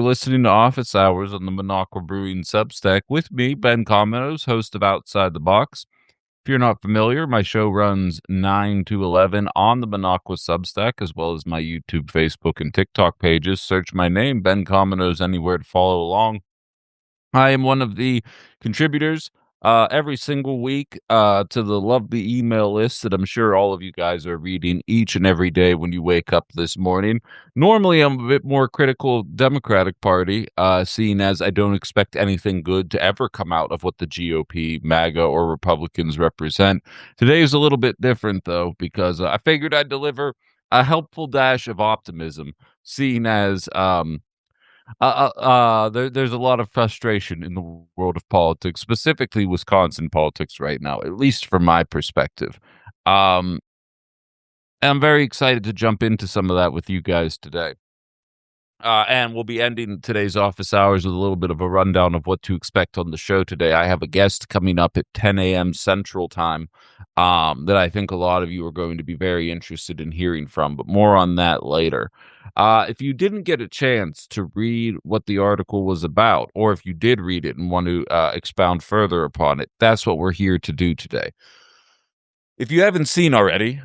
You're listening to Office Hours on the Minocqua Brewing Substack with me, Ben Cominos, host of Outside the Box. If you're not familiar, my show runs 9 to 11 on the Minocqua Substack, as well as my YouTube, Facebook, and TikTok pages. Search my name, Ben Cominos, anywhere to follow along. I am one of the contributors every single week to the lovely email list that I'm sure all of you guys are reading each and every day when you wake up this morning. Normally, I'm a bit more critical of Democratic Party, seeing as I don't expect anything good to ever come out of what the GOP, MAGA, or Republicans represent. Today is a little bit different, though, because I figured I'd deliver a helpful dash of optimism, seeing as there's a lot of frustration in the world of politics, specifically Wisconsin politics right now, at least from my perspective. And I'm very excited to jump into some of that with you guys today. And we'll be ending today's office hours with a little bit of a rundown of what to expect on the show today. I have a guest coming up at 10 a.m. Central Time that I think a lot of you are going to be very interested in hearing from, but more on that later. If you didn't get a chance to read what the article was about, or if you did read it and want to expound further upon it, that's what we're here to do today. If you haven't seen already,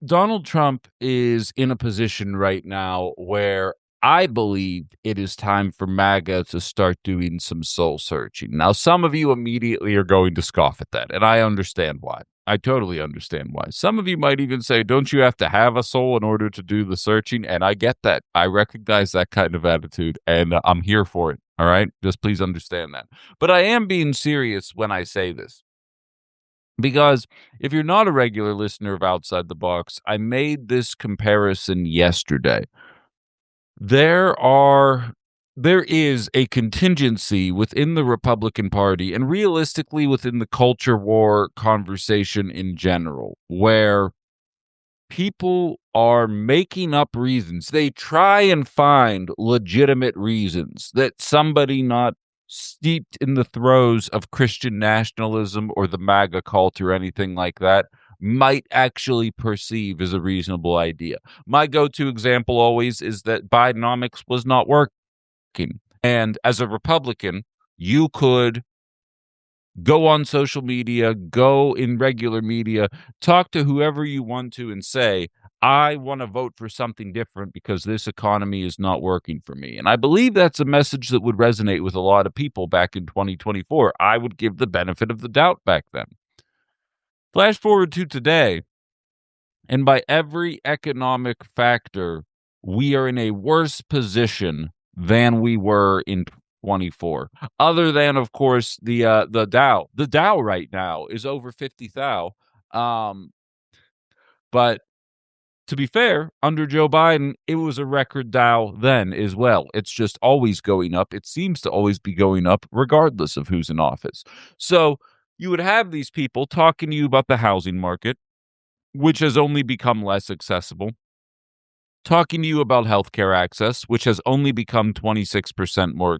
Donald Trump is in a position right now where I believe it is time for MAGA to start doing some soul searching. Now, some of you immediately are going to scoff at that, and I understand why. I totally understand why. Some of you might even say, don't you have to have a soul in order to do the searching? And I get that. I recognize that kind of attitude, and I'm here for it. All right? Just please understand that. But I am being serious when I say this. Because if you're not a regular listener of Outside the Box, I made this comparison yesterday. There is a contingency within the Republican Party and realistically within the culture war conversation in general, where people are making up reasons. They try and find legitimate reasons that somebody not steeped in the throes of Christian nationalism or the MAGA cult or anything like that might actually perceive as a reasonable idea. My go-to example always is that Bidenomics was not working. And as a Republican, you could go on social media, go in regular media, talk to whoever you want to and say, I want to vote for something different because this economy is not working for me. And I believe that's a message that would resonate with a lot of people back in 2024. I would give the benefit of the doubt back then. Flash forward to today, and by every economic factor, we are in a worse position than we were in 24. Other than, of course, the Dow. The Dow right now is over 50,000. But to be fair, under Joe Biden, it was a record Dow then as well. It's just always going up. It seems to always be going up regardless of who's in office. So you would have these people talking to you about the housing market, which has only become less accessible, talking to you about healthcare access, which has only become 26% more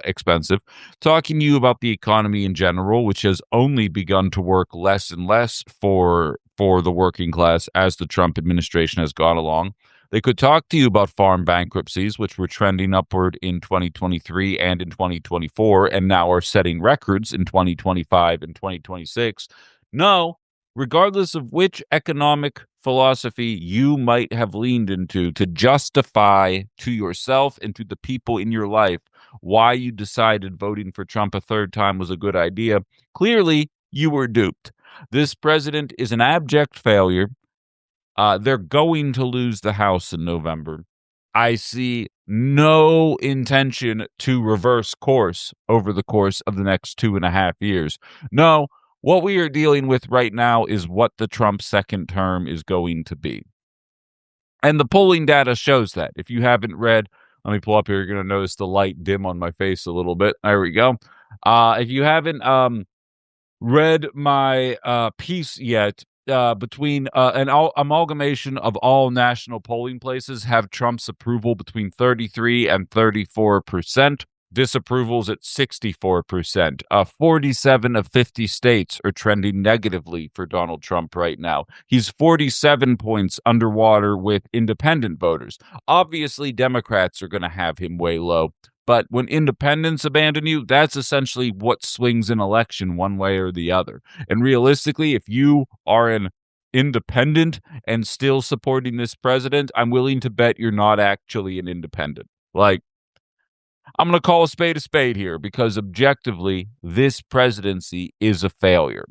expensive, talking to you about the economy in general, which has only begun to work less and less for the working class as the Trump administration has gone along. They could talk to you about farm bankruptcies, which were trending upward in 2023 and in 2024, and now are setting records in 2025 and 2026. No, regardless of which economic philosophy you might have leaned into to justify to yourself and to the people in your life why you decided voting for Trump a third time was a good idea, clearly you were duped. This president is an abject failure. They're going to lose the House in November. I see no intention to reverse course over the course of the next 2.5 years. No, what we are dealing with right now is what the Trump second term is going to be. And the polling data shows that. If you haven't read, let me pull up here. You're going to notice the light dim on my face a little bit. There we go. If you haven't read my piece yet, between an amalgamation of all national polling places have Trump's approval between 33 and 34%. Disapproval's at 64%. 47 of 50 states are trending negatively for Donald Trump right now. He's 47 points underwater with independent voters. Obviously, Democrats are going to have him way low. But when independents abandon you, that's essentially what swings an election one way or the other. And realistically, if you are an independent and still supporting this president, I'm willing to bet you're not actually an independent. Like, I'm going to call a spade here because objectively, this presidency is a failure.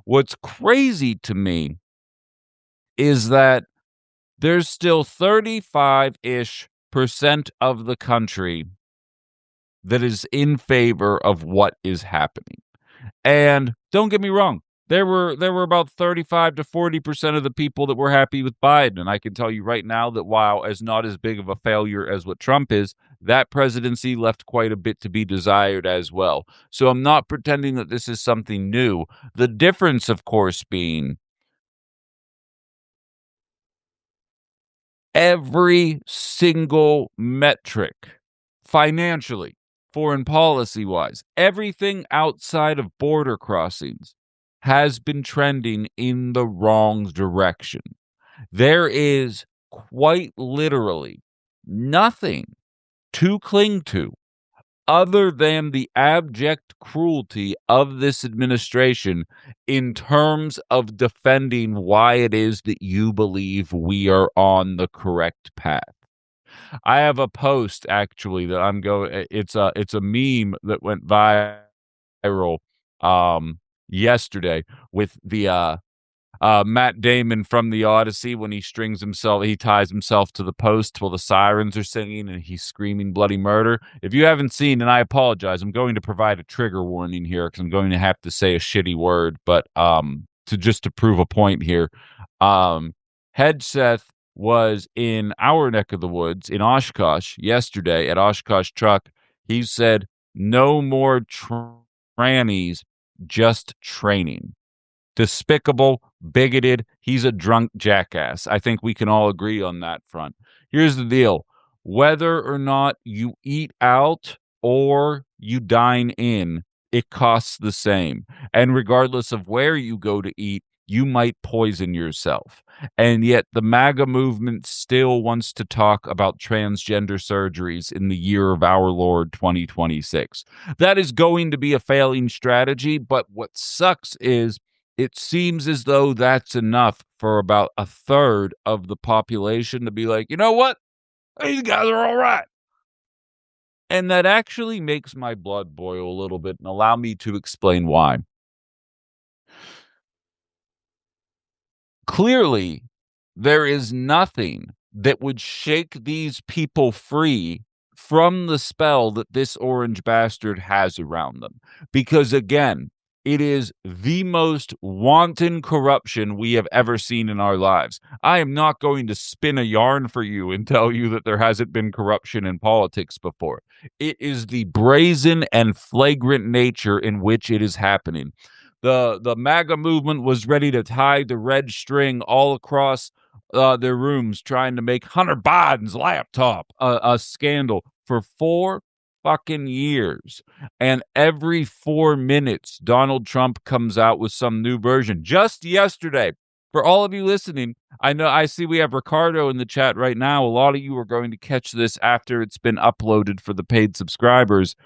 What's crazy to me is that there's still 35-ish% of the country that is in favor of what is happening. And don't get me wrong, there were about 35 to 40% of the people that were happy with Biden. And I can tell you right now that while as not as big of a failure as what Trump is, that presidency left quite a bit to be desired as well. So I'm not pretending that this is something new. The difference, of course, being every single metric financially, foreign policy wise, everything outside of border crossings has been trending in the wrong direction. There is quite literally nothing to cling to other than the abject cruelty of this administration in terms of defending why it is that you believe we are on the correct path. I have a post actually that I'm going it's a meme that went viral yesterday with the Matt Damon from The Odyssey when he ties himself to the post while the sirens are singing and he's screaming bloody murder. If you haven't seen, and I apologize, I'm going to provide a trigger warning here because I'm going to have to say a shitty word, but to prove a point here, Headseth was in our neck of the woods in Oshkosh yesterday at Oshkosh Truck. He said, "No more trannies, just training." Despicable, bigoted. He's a drunk jackass. I think we can all agree on that front. Here's the deal. Whether or not you eat out or you dine in, it costs the same. And regardless of where you go to eat, you might poison yourself. And yet the MAGA movement still wants to talk about transgender surgeries in the year of our Lord 2026. That is going to be a failing strategy, but what sucks is it seems as though that's enough for about a third of the population to be like, you know what? These guys are all right. And that actually makes my blood boil a little bit and allow me to explain why. Clearly, there is nothing that would shake these people free from the spell that this orange bastard has around them. Because again, it is the most wanton corruption we have ever seen in our lives. I am not going to spin a yarn for you and tell you that there hasn't been corruption in politics before. It is the brazen and flagrant nature in which it is happening. The MAGA movement was ready to tie the red string all across their rooms, trying to make Hunter Biden's laptop a scandal for 4 fucking years. And every 4 minutes, Donald Trump comes out with some new version. Just yesterday, for all of you listening, I see we have Ricardo in the chat right now. A lot of you are going to catch this after it's been uploaded for the paid subscribers.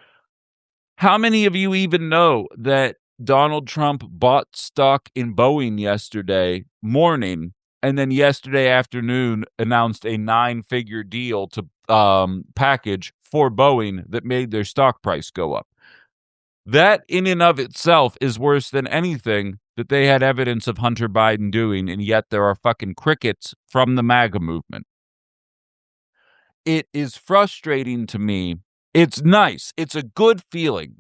How many of you even know that Donald Trump bought stock in Boeing yesterday morning and then yesterday afternoon announced a 9-figure deal to package for Boeing that made their stock price go up? That in and of itself is worse than anything that they had evidence of Hunter Biden doing, and yet there are fucking crickets from the MAGA movement. It is frustrating to me. It's nice. It's a good feeling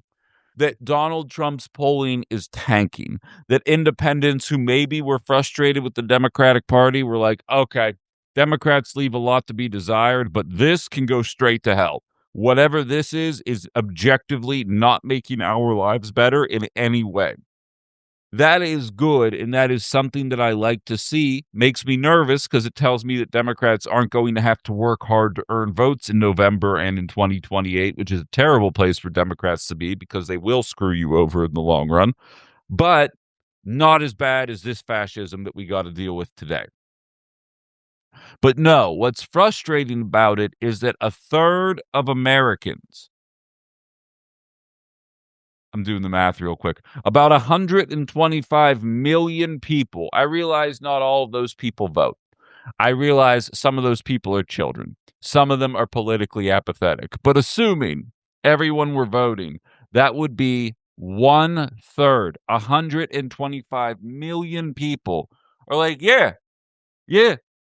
that Donald Trump's polling is tanking, that independents who maybe were frustrated with the Democratic Party were like, okay, Democrats leave a lot to be desired, but this can go straight to hell. Whatever this is objectively not making our lives better in any way. That is good, and that is something that I like to see. Makes me nervous because it tells me that Democrats aren't going to have to work hard to earn votes in November and in 2028, which is a terrible place for Democrats to be because they will screw you over in the long run. But not as bad as this fascism that we got to deal with today. But no, what's frustrating about it is that a third of Americans, I'm doing the math real quick, about 125 million people. I realize not all of those people vote. I realize some of those people are children. Some of them are politically apathetic. But assuming everyone were voting, that would be one third, 125 million people are like, yeah,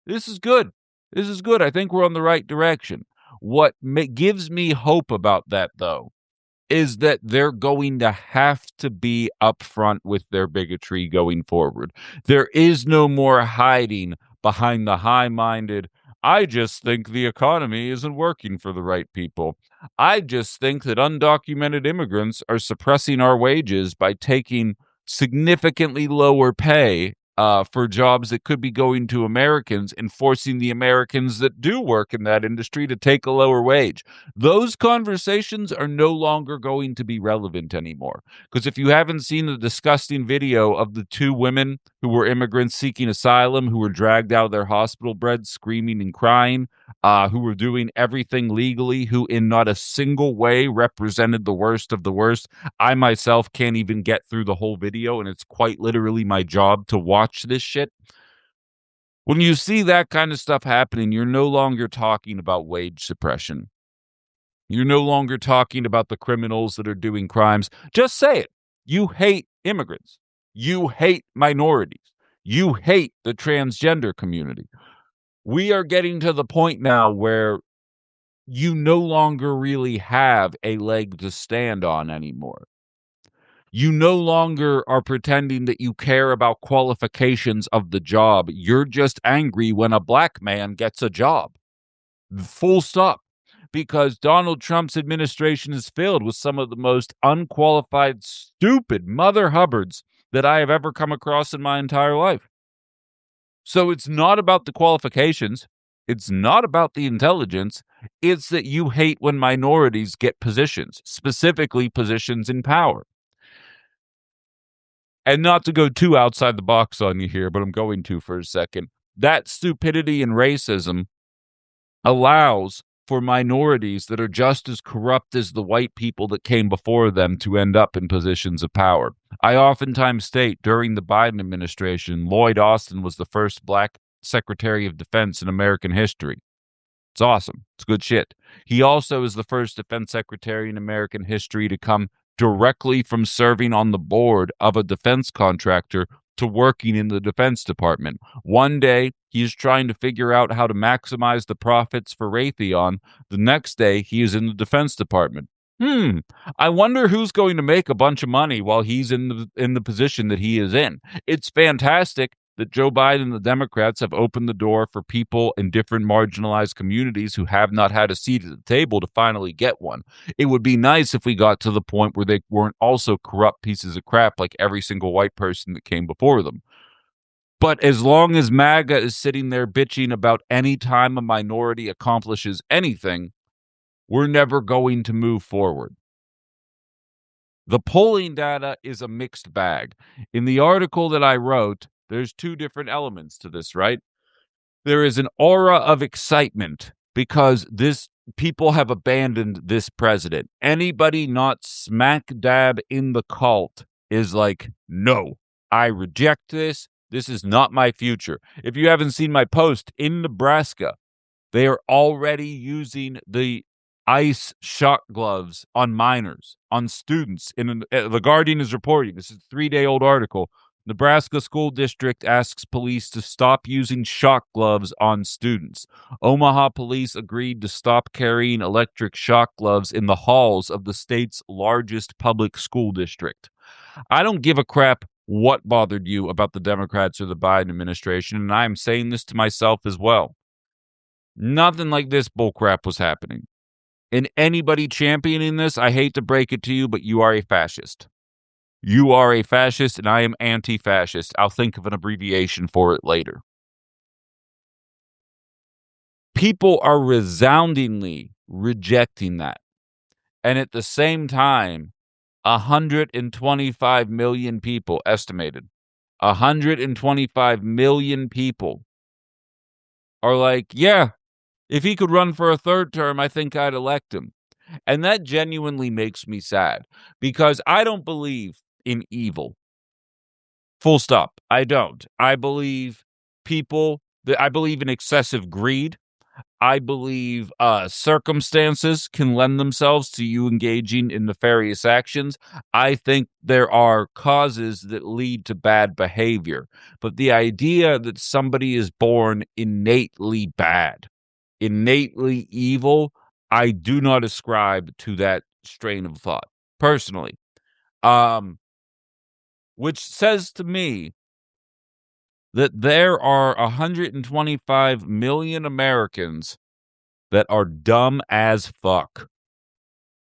this is good. This is good. I think we're on the right direction. What gives me hope about that, though, is that they're going to have to be upfront with their bigotry going forward. There is no more hiding behind the high-minded, I just think the economy isn't working for the right people. I just think that undocumented immigrants are suppressing our wages by taking significantly lower pay for jobs that could be going to Americans and forcing the Americans that do work in that industry to take a lower wage. Those conversations are no longer going to be relevant anymore. Because if you haven't seen the disgusting video of the two women who were immigrants seeking asylum, who were dragged out of their hospital beds screaming and crying, who were doing everything legally, who in not a single way represented the worst of the worst. I myself can't even get through the whole video, and it's quite literally my job to watch this shit. When you see that kind of stuff happening, you're no longer talking about wage suppression. You're no longer talking about the criminals that are doing crimes. Just say it. You hate immigrants. You hate minorities. You hate the transgender community. We are getting to the point now where you no longer really have a leg to stand on anymore. You no longer are pretending that you care about qualifications of the job. You're just angry when a black man gets a job. Full stop. Because Donald Trump's administration is filled with some of the most unqualified, stupid mother hubbards that I have ever come across in my entire life. So it's not about the qualifications. It's not about the intelligence. It's that you hate when minorities get positions, specifically positions in power. And not to go too outside the box on you here, but I'm going to for a second. That stupidity and racism allows for minorities that are just as corrupt as the white people that came before them to end up in positions of power. I oftentimes state during the Biden administration, Lloyd Austin was the first black Secretary of Defense in American history. It's awesome. It's good shit. He also is the first defense secretary in American history to come directly from serving on the board of a defense contractor to working in the Defense Department. One day, he's trying to figure out how to maximize the profits for Raytheon. The next day, he is in the Defense Department. I wonder who's going to make a bunch of money while he's in the position that he is in. It's fantastic that Joe Biden and the Democrats have opened the door for people in different marginalized communities who have not had a seat at the table to finally get one. It would be nice if we got to the point where they weren't also corrupt pieces of crap like every single white person that came before them. But as long as MAGA is sitting there bitching about any time a minority accomplishes anything, we're never going to move forward. The polling data is a mixed bag. In the article that I wrote, there's two different elements to this, right? There is an aura of excitement because people have abandoned this president. Anybody not smack dab in the cult is like, no, I reject this. This is not my future. If you haven't seen my post in Nebraska, they are already using the ice shock gloves on minors, on students. The Guardian is reporting, this is a 3-day-old article. Nebraska school district asks police to stop using shock gloves on students. Omaha police agreed to stop carrying electric shock gloves in the halls of the state's largest public school district. I don't give a crap what bothered you about the Democrats or the Biden administration, and I am saying this to myself as well. Nothing like this bullcrap was happening. And anybody championing this, I hate to break it to you, but you are a fascist. You are a fascist and I am anti-fascist. I'll think of an abbreviation for it later. People are resoundingly rejecting that. And at the same time, 125 million people estimated. 125 million people are like, yeah, if he could run for a third term, I think I'd elect him. And that genuinely makes me sad because I don't believe in evil. Full stop. I don't. I believe I believe in excessive greed. I believe circumstances can lend themselves to you engaging in nefarious actions. I think there are causes that lead to bad behavior. But the idea that somebody is born innately bad, innately evil, I do not ascribe to that strain of thought, personally. Which says to me that there are 125 million Americans that are dumb as fuck.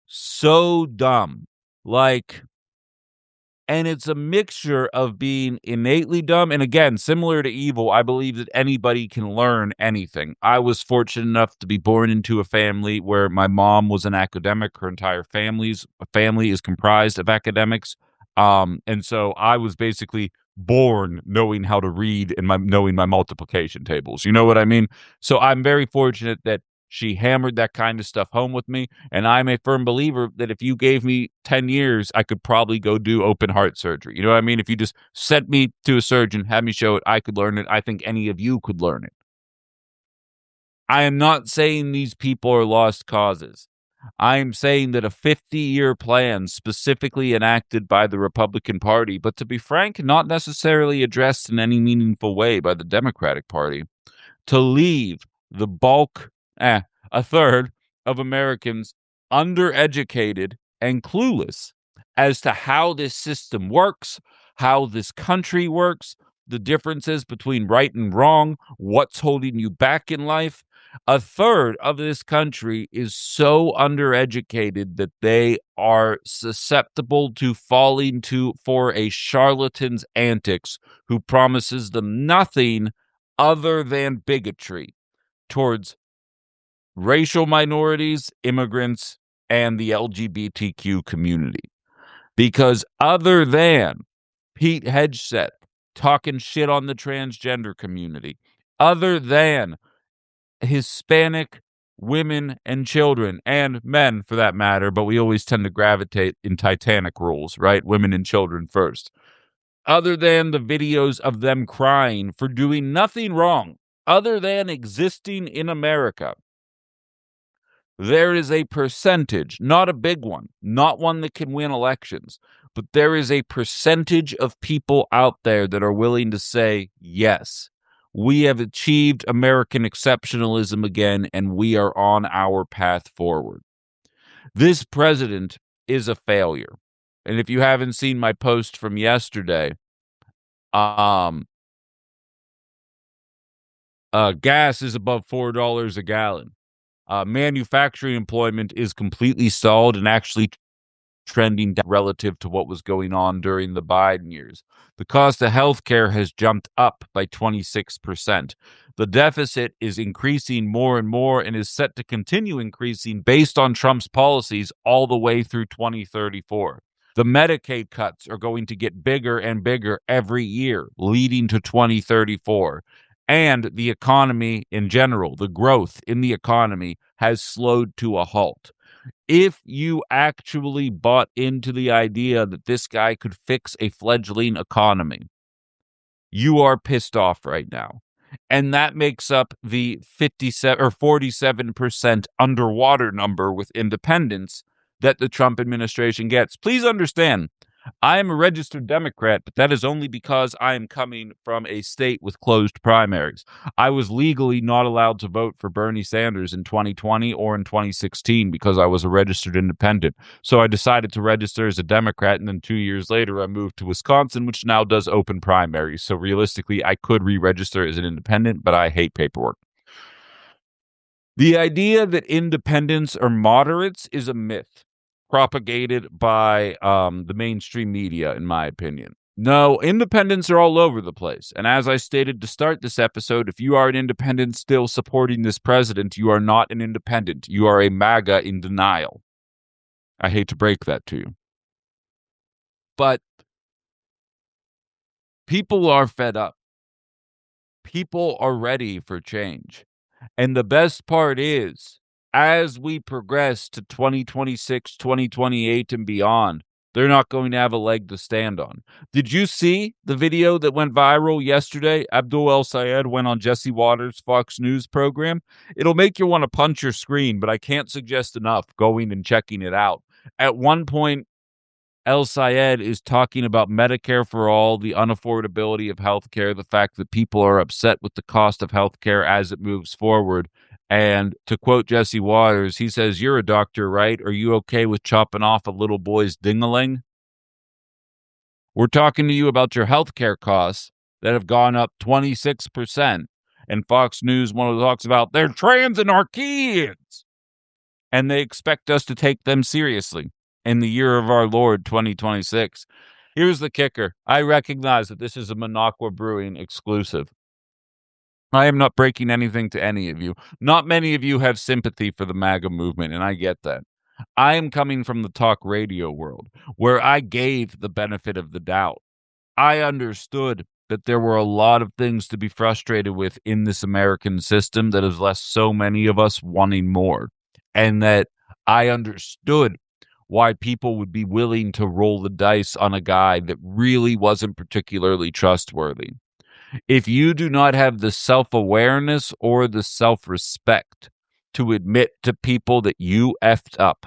So dumb. Like, and it's a mixture of being innately dumb. And again, similar to evil, I believe that anybody can learn anything. I was fortunate enough to be born into a family where my mom was an academic. Her entire family is comprised of academics. And so I was basically born knowing how to read and knowing my multiplication tables. You know what I mean? So I'm very fortunate that she hammered that kind of stuff home with me. And I'm a firm believer that if you gave me 10 years, I could probably go do open heart surgery. You know what I mean? If you just sent me to a surgeon, had me show it, I could learn it. I think any of you could learn it. I am not saying these people are lost causes. I am saying that a 50-year plan specifically enacted by the Republican Party, but to be frank, not necessarily addressed in any meaningful way by the Democratic Party, to leave the bulk, a third of Americans undereducated and clueless as to how this system works, how this country works, the differences between right and wrong, what's holding you back in life. A third of this country is so undereducated that they are susceptible to falling for a charlatan's antics who promises them nothing other than bigotry towards racial minorities, immigrants, and the LGBTQ community. Because other than Pete Hegseth talking shit on the transgender community, other than Hispanic women and children, and men for that matter, but we always tend to gravitate in Titanic rules, right? Women and children first. Other than the videos of them crying for doing nothing wrong, other than existing in America, there is a percentage, not a big one, not one that can win elections, but there is a percentage of people out there that are willing to say, yes, we have achieved American exceptionalism again, and we are on our path forward. This president is a failure. And if you haven't seen my post from yesterday, gas is above $4 a gallon. Manufacturing employment is completely stalled and actually trending down relative to what was going on during the Biden years. The cost of healthcare has jumped up by 26%. The deficit is increasing more and more and is set to continue increasing based on Trump's policies all the way through 2034. The Medicaid cuts are going to get bigger and bigger every year, leading to 2034. And the economy in general, the growth in the economy has slowed to a halt. If you actually bought into the idea that this guy could fix a fledgling economy, you are pissed off right now. And that makes up the 57 or 47% underwater number with independents that the Trump administration gets. Please understand, I am a registered Democrat, but that is only because I am coming from a state with closed primaries. I was legally not allowed to vote for Bernie Sanders in 2020 or in 2016 because I was a registered independent. So I decided to register as a Democrat, and then 2 years later, I moved to Wisconsin, which now does open primaries. So realistically, I could re-register as an independent, but I hate paperwork. The idea that independents are moderates is a myth. propagated by the mainstream media, in my opinion. No, independents are all over the place. And as I stated to start this episode, if you are an independent still supporting this president, you are not an independent. You are a MAGA in denial. I hate to break that to you. But people are fed up. People are ready for change. And the best part is, as we progress to 2026, 2028, and beyond, they're not going to have a leg to stand on. Did you see the video that went viral yesterday? Abdul El Sayed went on Jesse Waters' Fox News program. It'll make you want to punch your screen, but I can't suggest enough going and checking it out. At one point, El Sayed is talking about Medicare for all, the unaffordability of healthcare, the fact that people are upset with the cost of healthcare as it moves forward. And to quote Jesse Waters, he says, "You're a doctor, right? Are you okay with chopping off a little boy's ding-a-ling? We're talking to you about your healthcare costs that have gone up 26%. And Fox News, one of the talks about, they're trans and our kids. And they expect us to take them seriously in the year of our Lord 2026. Here's the kicker. I recognize that this is a Minocqua Brewing exclusive. I am not breaking anything to any of you. Not many of you have sympathy for the MAGA movement, and I get that. I am coming from the talk radio world, where I gave the benefit of the doubt. I understood that there were a lot of things to be frustrated with in this American system that has left so many of us wanting more, and that I understood why people would be willing to roll the dice on a guy that really wasn't particularly trustworthy. If you do not have the self-awareness or the self-respect to admit to people that you effed up,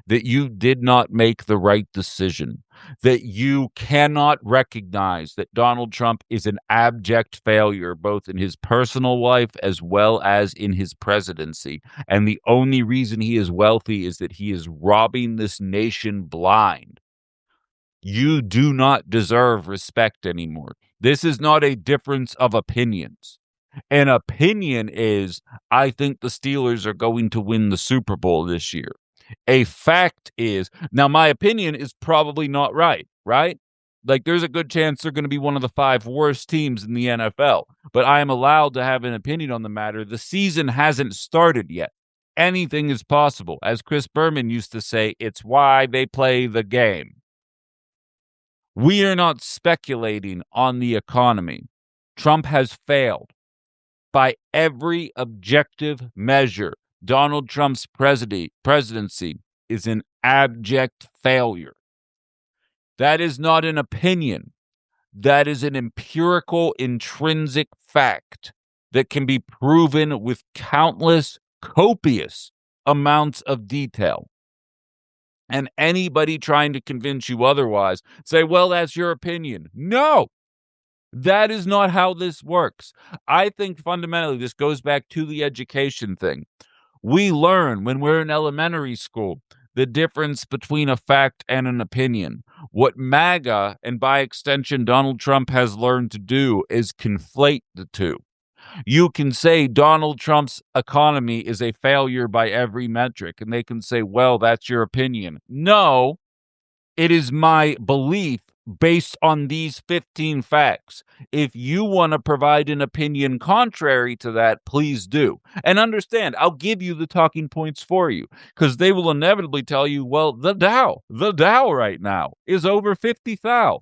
that you did not make the right decision, that you cannot recognize that Donald Trump is an abject failure, both in his personal life as well as in his presidency. And the only reason he is wealthy is that he is robbing this nation blind. You do not deserve respect anymore. This is not a difference of opinions. An opinion is, I think the Steelers are going to win the Super Bowl this year. A fact is, now my opinion is probably not right? Like there's a good chance they're going to be one of the 5 worst teams in the NFL, but I am allowed to have an opinion on the matter. The season hasn't started yet. Anything is possible. As Chris Berman used to say, it's why they play the game. We are not speculating on the economy. Trump has failed. By every objective measure, Donald Trump's presidency is an abject failure. That is not an opinion. That is an empirical, intrinsic fact that can be proven with countless, copious amounts of detail. And anybody trying to convince you otherwise, say, well, that's your opinion. No, that is not how this works. I think fundamentally this goes back to the education thing. We learn when we're in elementary school the difference between a fact and an opinion. What MAGA, and by extension Donald Trump, has learned to do is conflate the two. You can say Donald Trump's economy is a failure by every metric, and they can say, well, that's your opinion. No, it is my belief based on these 15 facts. If you want to provide an opinion contrary to that, please do. And understand, I'll give you the talking points for you, because they will inevitably tell you, well, the Dow right now is over 50,000.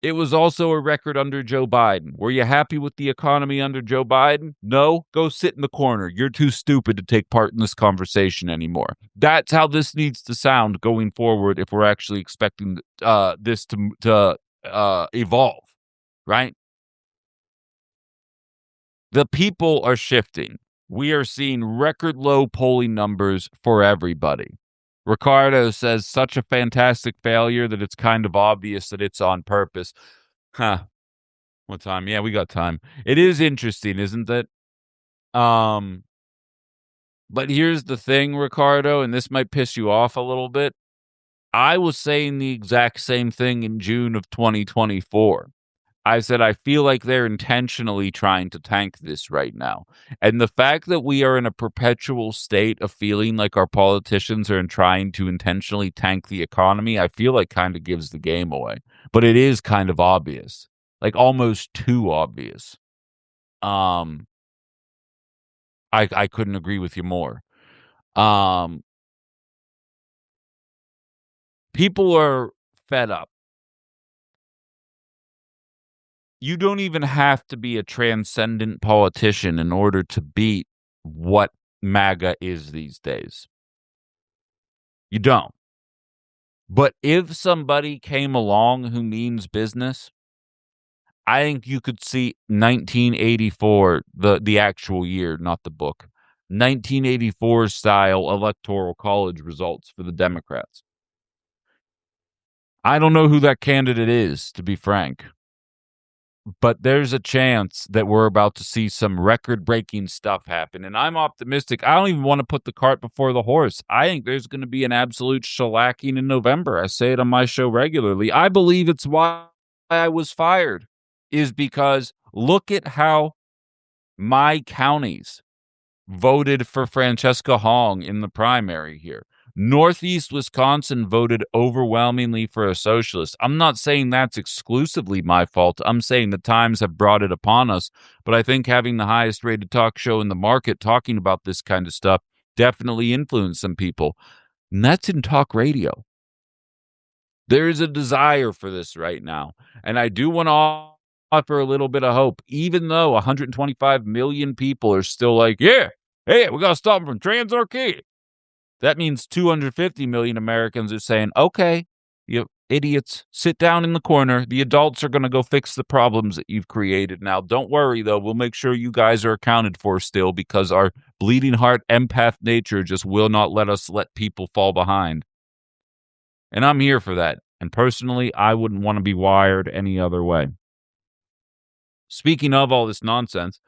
It was also a record under Joe Biden. Were you happy with the economy under Joe Biden? No? Go sit in the corner. You're too stupid to take part in this conversation anymore. That's how this needs to sound going forward if we're actually expecting this to evolve, right? The people are shifting. We are seeing record low polling numbers for everybody. Ricardo says, such a fantastic failure that it's kind of obvious that it's on purpose. Huh. What time? Yeah, we got time. It is interesting, isn't it? But here's the thing, Ricardo, and this might piss you off a little bit. I was saying the exact same thing in June of 2024. I said, I feel like they're intentionally trying to tank this right now. And the fact that we are in a perpetual state of feeling like our politicians are trying to intentionally tank the economy, I feel like kind of gives the game away. But it is kind of obvious, like almost too obvious. Um, I couldn't agree with you more. Um, People are fed up. You don't even have to be a transcendent politician in order to beat what MAGA is these days. You don't. But if somebody came along who means business, I think you could see 1984, the actual year, not the book, 1984 style electoral college results for the Democrats. I don't know who that candidate is, to be frank. But there's a chance that we're about to see some record-breaking stuff happen, and I'm optimistic. I don't even want to put the cart before the horse. I think there's going to be an absolute shellacking in November. I say it on my show regularly. I believe it's why I was fired, is because look at how my counties voted for Francesca Hong in the primary here. Northeast Wisconsin voted overwhelmingly for a socialist. I'm not saying that's exclusively my fault. I'm saying the times have brought it upon us. But I think having the highest rated talk show in the market talking about this kind of stuff definitely influenced some people. And that's in talk radio. There is a desire for this right now. And I do want to offer a little bit of hope, even though 125 million people are still like, yeah, hey, we got to stop them from Transurkey. That means 250 million Americans are saying, okay, you idiots, sit down in the corner. The adults are going to go fix the problems that you've created. Now, don't worry, though. We'll make sure you guys are accounted for still because our bleeding heart empath nature just will not let us let people fall behind. And I'm here for that. And personally, I wouldn't want to be wired any other way. Speaking of all this nonsense,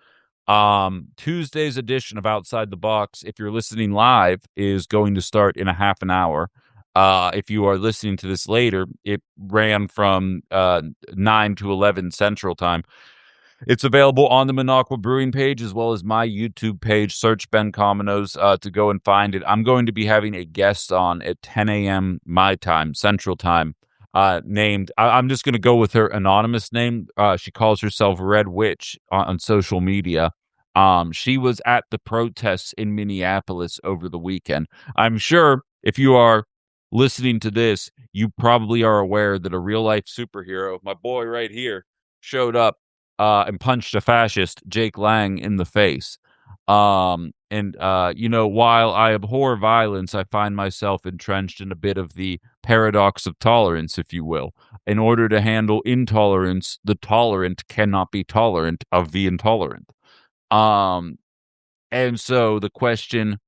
Tuesday's edition of Outside the Box, if you're listening live, is going to start in a half an hour. If you are listening to this later, it ran from 9 to 11 Central Time. It's available on the Minocqua Brewing page as well as my YouTube page. Search Ben Cominos to go and find it. I'm going to be having a guest on at 10 a.m. my time, Central Time, named, I'm just going to go with her anonymous name. She calls herself Red Witch on social media. She was at the protests in Minneapolis over the weekend. I'm sure if you are listening to this, you probably are aware that a real life superhero, my boy right here, showed up and punched a fascist, Jake Lang, in the face. While I abhor violence, I find myself entrenched in a bit of the paradox of tolerance, if you will. In order to handle intolerance, the tolerant cannot be tolerant of the intolerant. And so the question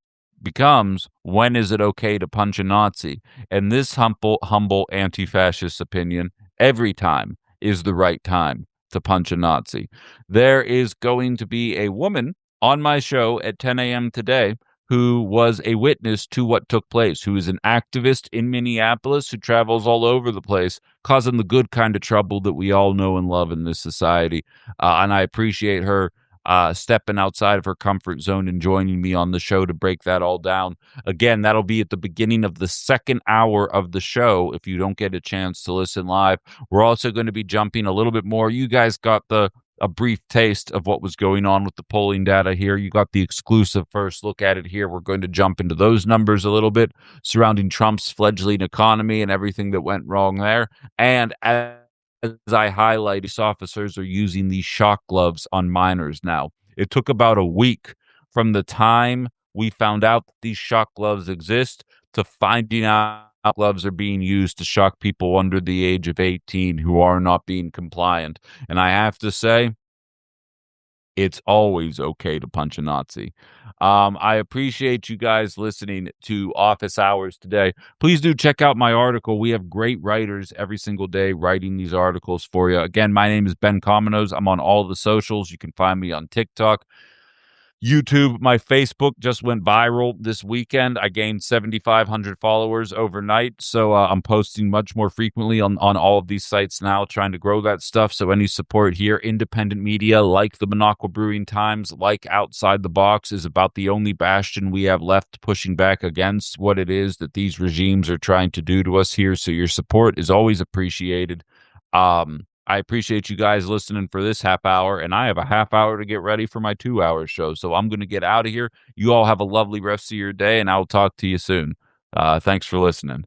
becomes, when is it okay to punch a Nazi? And this humble anti-fascist opinion, every time is the right time to punch a Nazi. There is going to be a woman on my show at 10 a.m. today who was a witness to what took place, who is an activist in Minneapolis, who travels all over the place, causing the good kind of trouble that we all know and love in this society. And I appreciate her stepping outside of her comfort zone and joining me on the show to break that all down. Again, that'll be at the beginning of the second hour of the show if you don't get a chance to listen live. We're also going to be jumping a little bit more. You guys got a brief taste of what was going on with the polling data here. You got the exclusive first look at it here. We're going to jump into those numbers a little bit surrounding Trump's fledgling economy and everything that went wrong there. And as I highlight, police officers are using these shock gloves on minors now. It took about a week from the time we found out that these shock gloves exist to finding out gloves are being used to shock people under the age of 18 who are not being compliant. And I have to say, it's always okay to punch a Nazi. I appreciate you guys listening to Office Hours today. Please do check out my article. We have great writers every single day writing these articles for you. Again, my name is Ben Cominos. I'm on all the socials. You can find me on TikTok, YouTube, my Facebook just went viral this weekend. I gained 7,500 followers overnight, so I'm posting much more frequently on all of these sites now, trying to grow that stuff. So any support here, independent media like the Minocqua Brewing Times, like Outside the Box, is about the only bastion we have left pushing back against what it is that these regimes are trying to do to us here. So your support is always appreciated. I appreciate you guys listening for this half hour, and I have a half hour to get ready for my 2 hour show. So I'm going to get out of here. You all have a lovely rest of your day, and I'll talk to you soon. Thanks for listening.